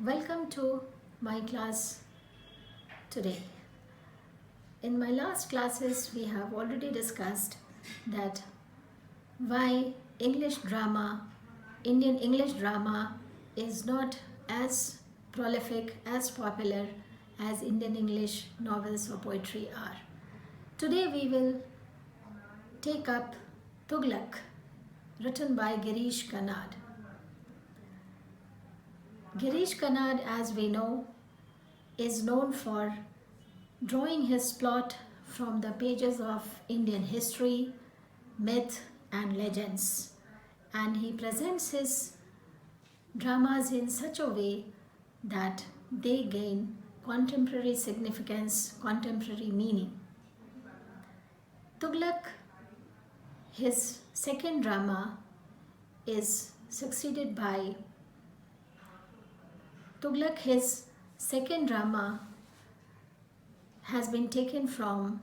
Welcome to my class today. In my last classes, we have already discussed that why Indian English drama is not as prolific, as popular as Indian English novels or poetry are. Today we will take up Tughlaq, written by Girish Karnad. Girish Karnad, as we know, is known for drawing his plot from the pages of Indian history, myth, and legends. And he presents his dramas in such a way that they gain contemporary significance, contemporary meaning. Tughlaq, his second drama, is succeeded by Tughlaq, his second drama, has been taken from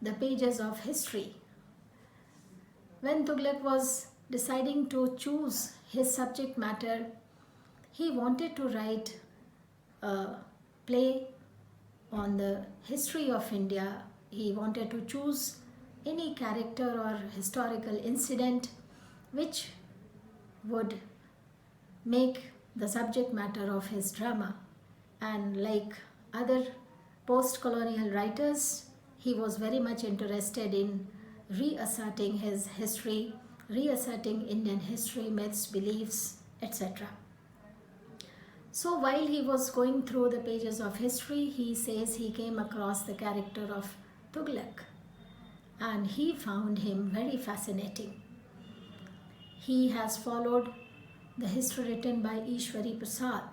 the pages of history. When Tughlaq was deciding to choose his subject matter, he wanted to write a play on the history of India. He wanted to choose any character or historical incident which would make the subject matter of his drama. And like other post-colonial writers, he was very much interested in reasserting his history, reasserting Indian history, myths, beliefs, etc. So while he was going through the pages of history, he says he came across the character of Tughlaq and he found him very fascinating. He has followed the history written by Ishwari Prasad,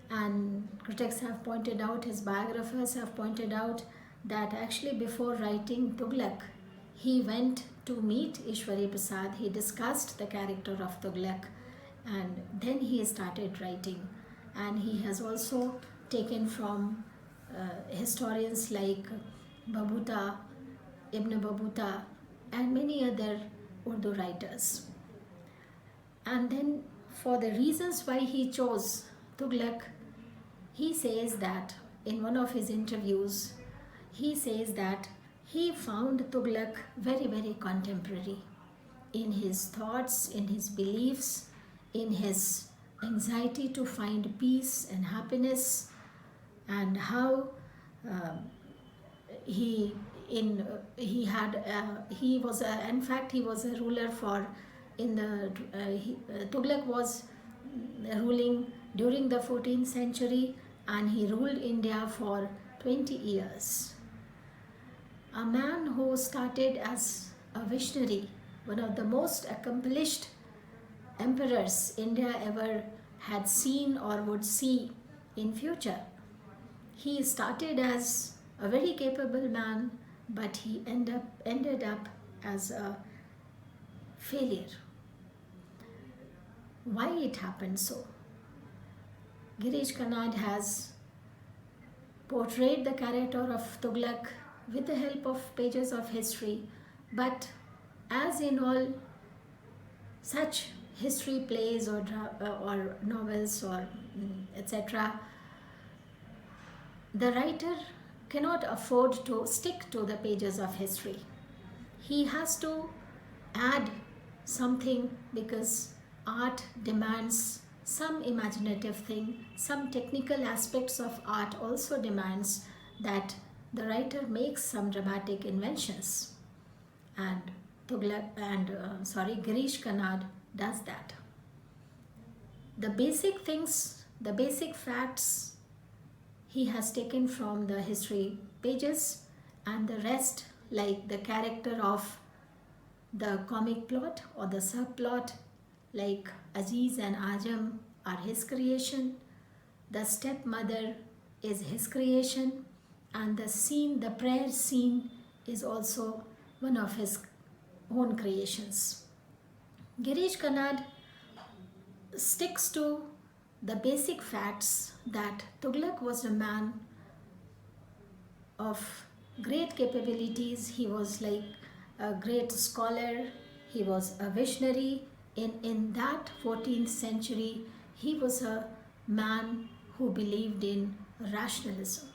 and critics have pointed out, his biographers have pointed out, that actually before writing Tughlaq, he went to meet Ishwari Prasad, he discussed the character of Tughlaq, and then he started writing. And he has also taken from historians like Babuta, Ibn Babuta, and many other Urdu writers. And then for the reasons why he chose Tughlaq, he says that in one of his interviews, he says that he found Tughlaq very, very contemporary in his thoughts, in his beliefs, in his anxiety to find peace and happiness, and how he was a ruler for Tughlaq was ruling during the 14th century, and he ruled India for 20 years. A man who started as a visionary, one of the most accomplished emperors India ever had seen or would see in future. He started as a very capable man, but he ended up as a failure. Why it happened so? Girish Karnad has portrayed the character of Tughlaq with the help of pages of history, but as in all such history plays or novels or etc., the writer cannot afford to stick to the pages of history. He has to add something because art demands some imaginative thing, some technical aspects of art also demands that the writer makes some dramatic inventions, and Girish Karnad does that. The basic things, the basic facts he has taken from the history pages, and the rest, like the character of the comic plot or the subplot, like Aziz and Ajam, are his creation. The stepmother is his creation, and the prayer scene is also one of his own creations. Girish Karnad sticks to the basic facts that Tughlaq was a man of great capabilities. He was like a great scholar, He was a visionary. In that 14th century, he was a man who believed in rationalism.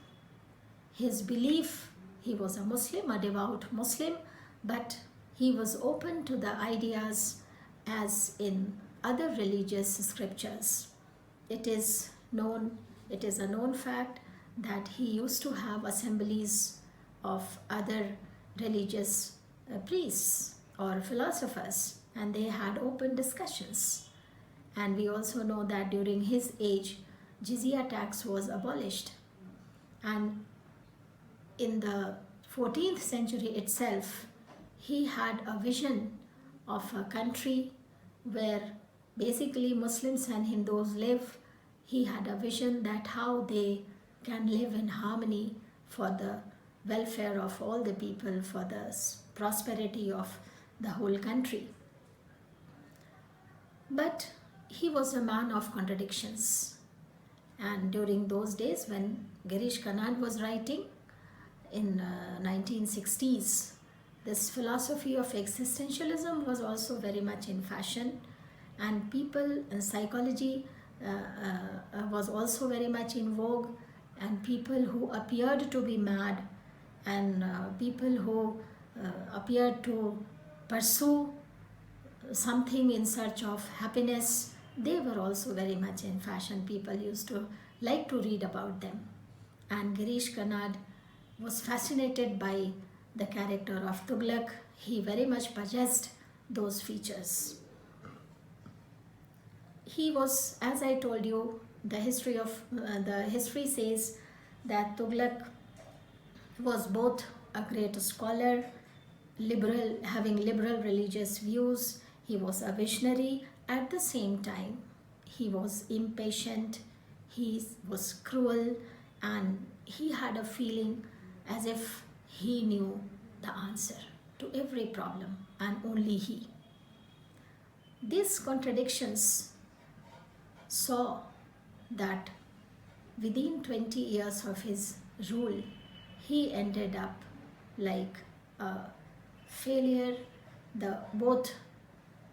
His belief, he was a Muslim, a devout Muslim, but he was open to the ideas as in other religious scriptures. It is a known fact that he used to have assemblies of other religious priests or philosophers, and they had open discussions. And we also know that during his age, jizya tax was abolished. And in the 14th century itself, he had a vision of a country where basically Muslims and Hindus live. He had a vision that how they can live in harmony for the welfare of all the people, for the prosperity of the whole country. But he was a man of contradictions. And during those days when Girish Kanad was writing in 1960s, this philosophy of existentialism was also very much in fashion, and people and psychology was also very much in vogue, and people who appeared to be mad and people who appeared to pursue something in search of happiness, they were also very much in fashion. People used to like to read about them. And Girish Kanad was fascinated by the character of Tughlaq. He very much possessed those features. He was, as I told you, the history says that Tughlaq was both a great scholar, liberal, having liberal religious views. He was a visionary. At the same time, he was impatient, he was cruel, and he had a feeling as if he knew the answer to every problem, and only he. These contradictions saw that within 20 years of his rule, he ended up like a failure. Both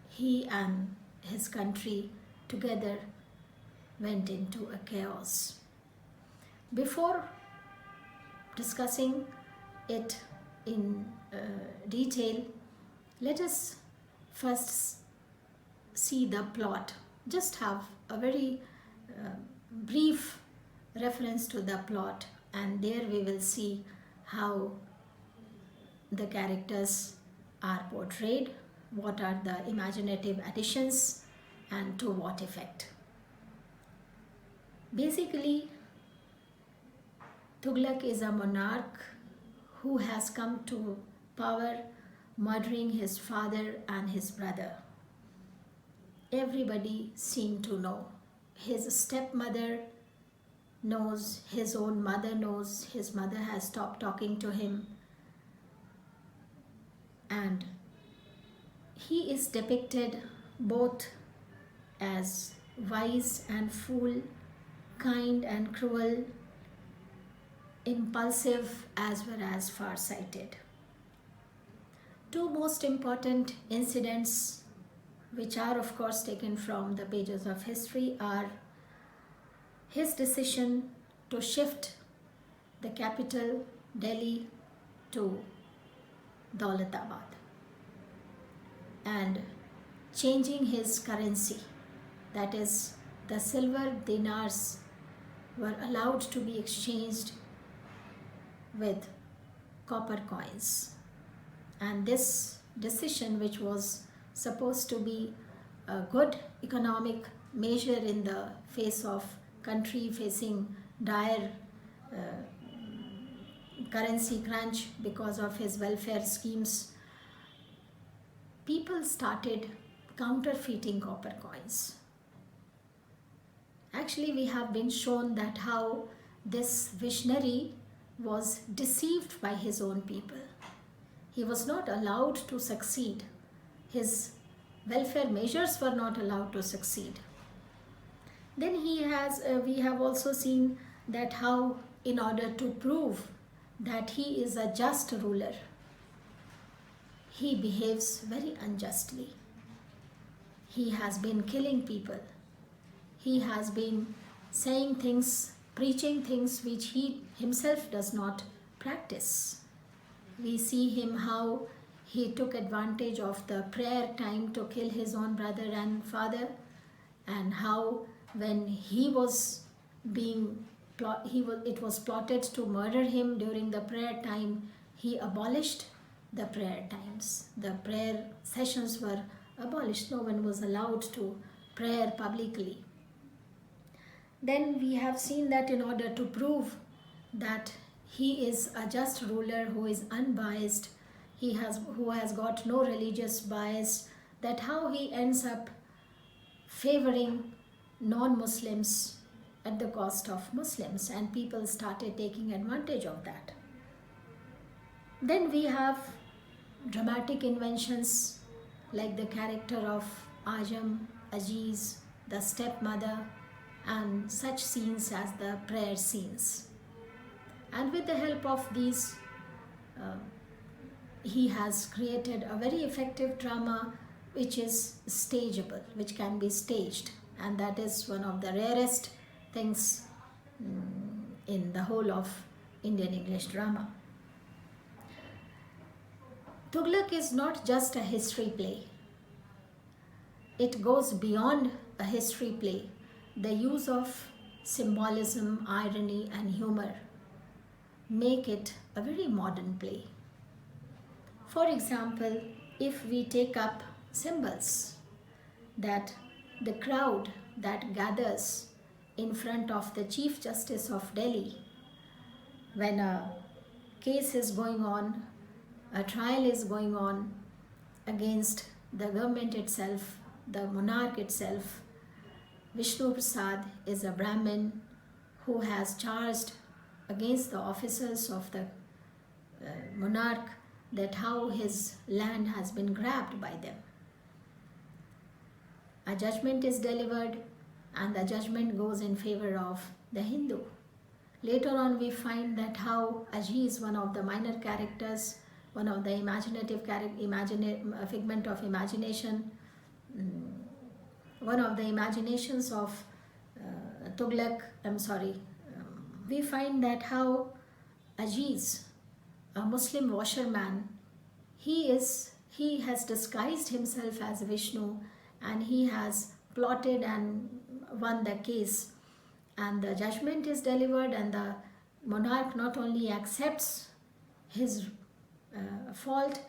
he and his country together went into a chaos. Before discussing it in detail, let us first see the plot. Just have a very brief reference to the plot, and there we will see how the characters are portrayed, what are the imaginative additions, and to what effect. Basically, Tughlaq is a monarch who has come to power murdering his father and his brother. Everybody seemed to know. His stepmother knows, his own mother knows, his mother has stopped talking to him. And he is depicted both as wise and fool, kind and cruel, impulsive as well as far-sighted. Two most important incidents, which are of course taken from the pages of history, are his decision to shift the capital, Delhi, to Daulatabad, and changing his currency, that is, the silver dinars were allowed to be exchanged with copper coins. And this decision, which was supposed to be a good economic measure in the face of country facing dire currency crunch because of his welfare schemes, people started counterfeiting copper coins. Actually, we have been shown that how this visionary was deceived by his own people. He was not allowed to succeed. His welfare measures were not allowed to succeed. Then we have also seen that how, in order to prove that he is a just ruler, he behaves very unjustly. He has been killing people. He has been saying things, preaching things which he himself does not practice. We see him how he took advantage of the prayer time to kill his own brother and father, and how when he was being it was plotted to murder him during the prayer time, he abolished the prayer times. The prayer sessions were abolished. No one was allowed to pray publicly. Then we have seen that in order to prove that he is a just ruler who is unbiased, who has got no religious bias, that how he ends up favoring non-Muslims at the cost of Muslims, and people started taking advantage of that. Then we have dramatic inventions like the character of Ajam, Aziz, the stepmother, and such scenes as the prayer scenes. And with the help of these, he has created a very effective drama which is stageable, which can be staged, and that is one of the rarest things in the whole of Indian English drama. Tughlaq is not just a history play. It goes beyond a history play. The use of symbolism, irony, and humor make it a very modern play. For example, if we take up symbols, that the crowd that gathers in front of the Chief Justice of Delhi when a case is going on, a trial is going on against the government itself, the monarch itself. Vishnu Prasad is a Brahmin who has charged against the officers of the monarch that how his land has been grabbed by them. A judgment is delivered, and the judgment goes in favor of the Hindu. Later on we find that how Aziz, one of the minor characters, one of the figment of imagination, one of the imaginations of Tughlaq, we find that how Aziz, a Muslim washerman, he has disguised himself as Vishnu, and he has plotted and won the case, and the judgment is delivered, and the monarch not only accepts his fault,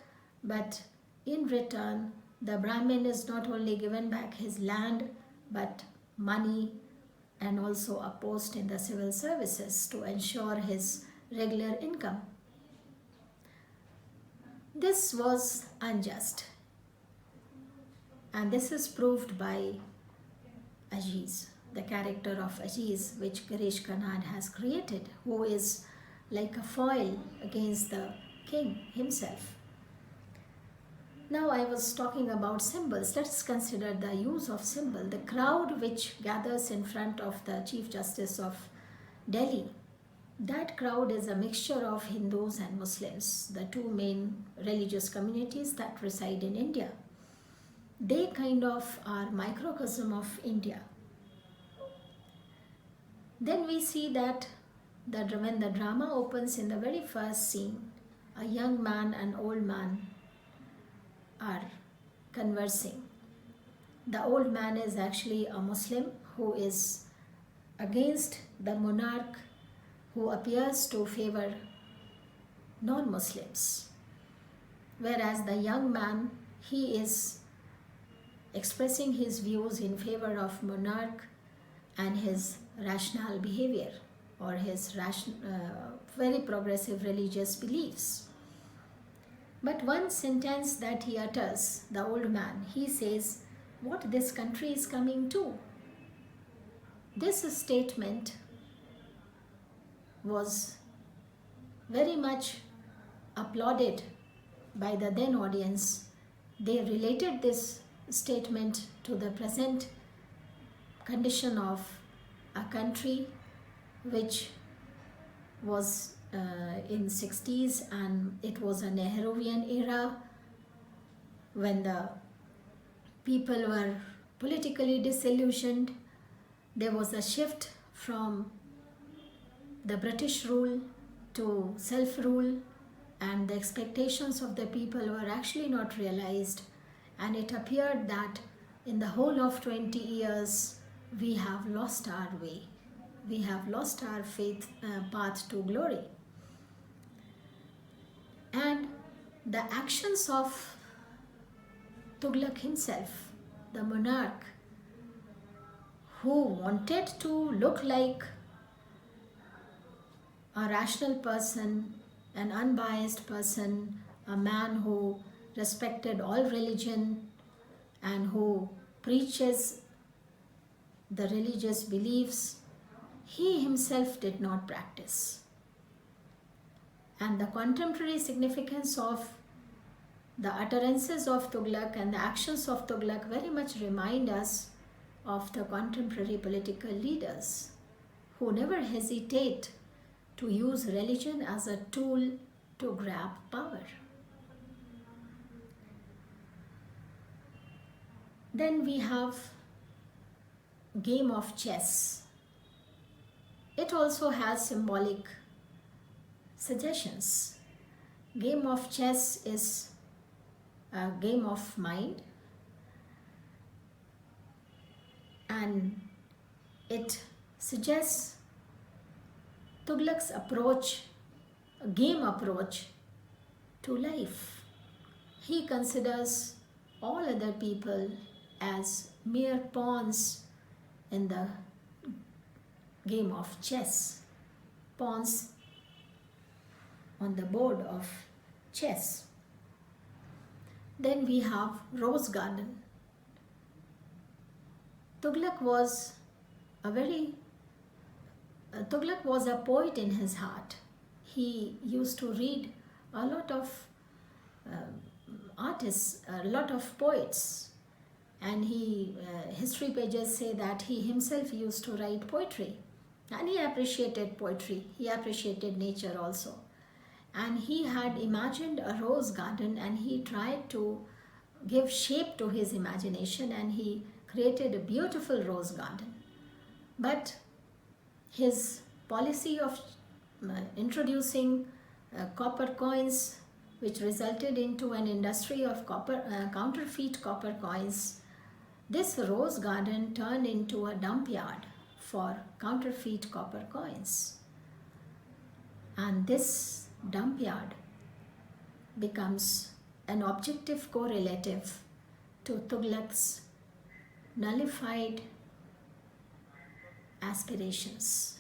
but in return the Brahmin is not only given back his land but money and also a post in the civil services to ensure his regular income. This was unjust, and this is proved by Aziz, the character of Aziz, which Girish Karnad has created, who is like a foil against the king himself. Now I was talking about symbols. Let's consider the use of symbol. The crowd which gathers in front of the Chief Justice of Delhi, that crowd is a mixture of Hindus and Muslims, the two main religious communities that reside in India. They kind of are microcosm of India. Then we see that when the drama opens, in the very first scene, a young man and old man are conversing. The old man is actually a Muslim who is against the monarch, who appears to favor non-Muslims, whereas the young man, he is expressing his views in favor of monarch and his rational behavior, or his very progressive religious beliefs. But one sentence that he utters, the old man, he says, "What this country is coming to." This statement was very much applauded by the then audience. They related this statement to the present condition of a country which was in 60s, and it was a Nehruvian era, when the people were politically disillusioned, there was a shift from the British rule to self-rule, and the expectations of the people were actually not realized, and it appeared that in the whole of 20 years we have lost our way. We have lost our path to glory. And the actions of Tughlaq himself, the monarch, who wanted to look like a rational person, an unbiased person, a man who respected all religion and who preaches the religious beliefs, he himself did not practice. And the contemporary significance of the utterances of Tughlaq and the actions of Tughlaq very much remind us of the contemporary political leaders who never hesitate to use religion as a tool to grab power. Then we have game of chess. It also has symbolic suggestions. Game of chess is a game of mind, and it suggests Tughlaq's approach, a game approach to life. He considers all other people as mere pawns in the game of chess, pawns on the board of chess. Then we have Rose Garden. Tughlaq was Tughlaq was a poet in his heart. He used to read a lot of artists, a lot of poets, and history pages say that he himself used to write poetry, and he appreciated poetry. He appreciated nature also, and he had imagined a rose garden, and he tried to give shape to his imagination, and he created a beautiful rose garden. But his policy of introducing copper coins, which resulted into an industry of counterfeit copper coins, this rose garden turned into a dump yard for counterfeit copper coins. And this dump yard becomes an objective correlative to Tughlaq's nullified aspirations,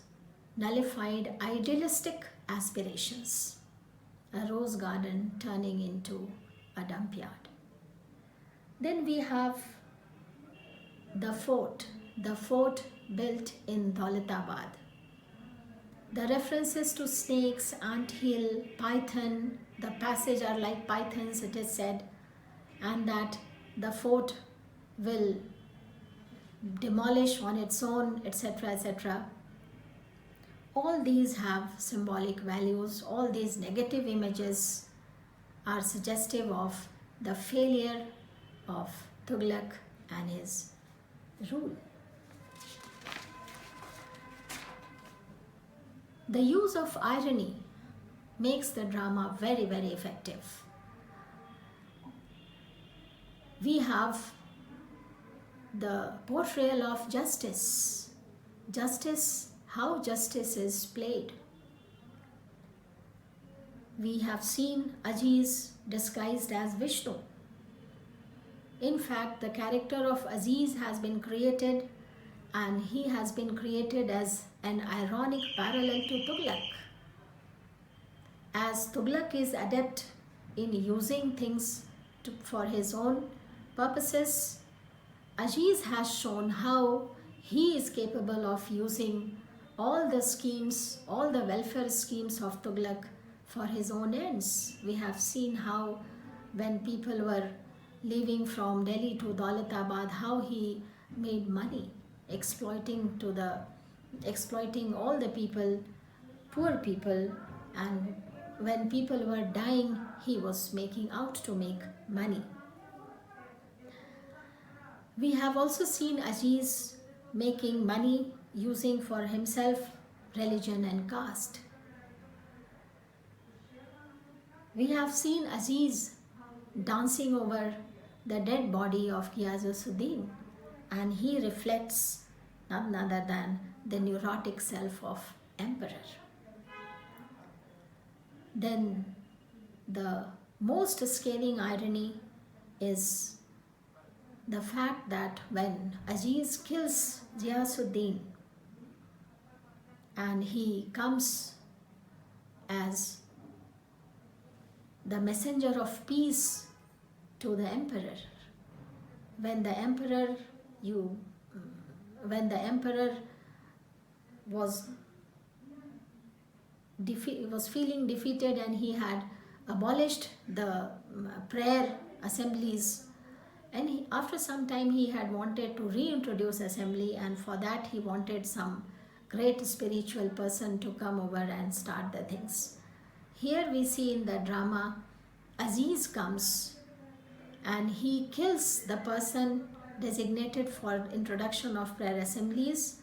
nullified idealistic aspirations, a rose garden turning into a dump yard. Then we have the fort built in Daulatabad. The references to snakes, anthill, python, the passage are like pythons, it is said, and that the fort will demolish on its own, etc., etc. All these have symbolic values. All these negative images are suggestive of the failure of Tughlaq and his rule. The use of irony makes the drama very, very effective. We have the portrayal of justice, how justice is played. We have seen Aziz disguised as Vishnu. In fact, the character of Aziz has been created, and he has been created as an ironic parallel to Tughlaq. As Tughlaq is adept in using things for his own purposes, Aziz has shown how he is capable of using all the schemes, all the welfare schemes of Tughlaq for his own ends. We have seen how when people were leaving from Delhi to Daulatabad, how he made money exploiting all the people, poor people, and when people were dying, he was making out to make money. We have also seen Aziz making money using for himself religion and caste. We have seen Aziz dancing over the dead body of Ghiyazuddin, and he reflects none other than the neurotic self of emperor. Then the most scathing irony is the fact that when Aziz kills Ghiyazuddin and he comes as the messenger of peace to the emperor, when the emperor was feeling defeated and he had abolished the prayer assemblies, and after some time he had wanted to reintroduce assembly, and for that he wanted some great spiritual person to come over and start the things. Here we see in the drama, Aziz comes and he kills the person designated for introduction of prayer assemblies,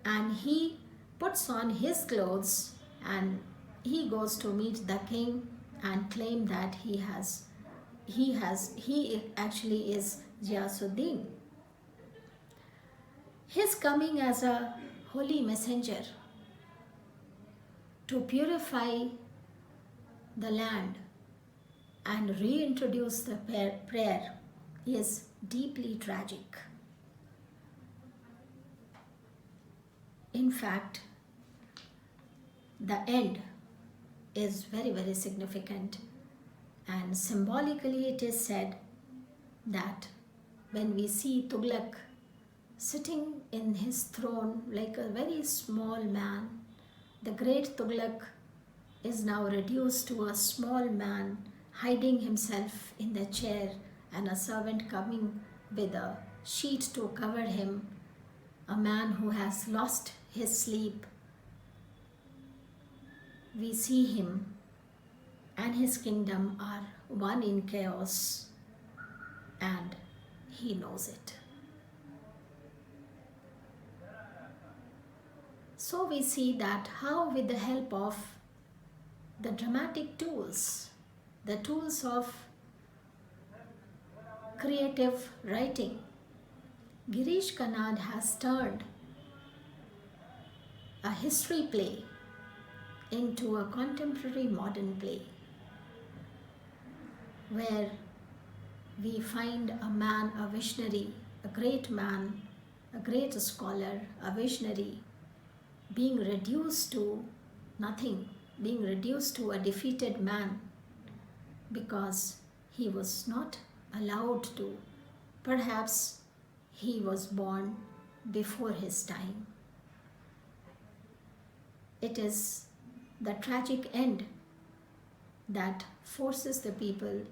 and he puts on his clothes and he goes to meet the king and claim that he actually is Ghiyazuddin. His coming as a holy messenger to purify the land and reintroduce the prayer is deeply tragic. In fact, the end is very, very significant, and symbolically it is said that when we see Tughlaq sitting in his throne like a very small man, the great Tughlaq is now reduced to a small man hiding himself in the chair, and a servant coming with a sheet to cover him, a man who has lost his sleep. We see him and his kingdom are one in chaos, and he knows it. So we see that how, with the help of the dramatic tools, the tools of creative writing, Girish Kanad has turned a history play into a contemporary modern play, where we find a man, a visionary, a great man, a great scholar, a visionary, being reduced to nothing, being reduced to a defeated man because he was not allowed to. Perhaps he was born before his time. It is the tragic end that forces the people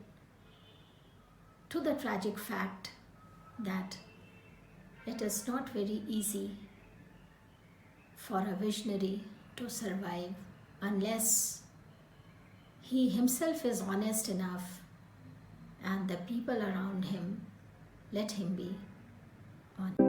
to the tragic fact that it is not very easy for a visionary to survive unless he himself is honest enough and the people around him let him be honest.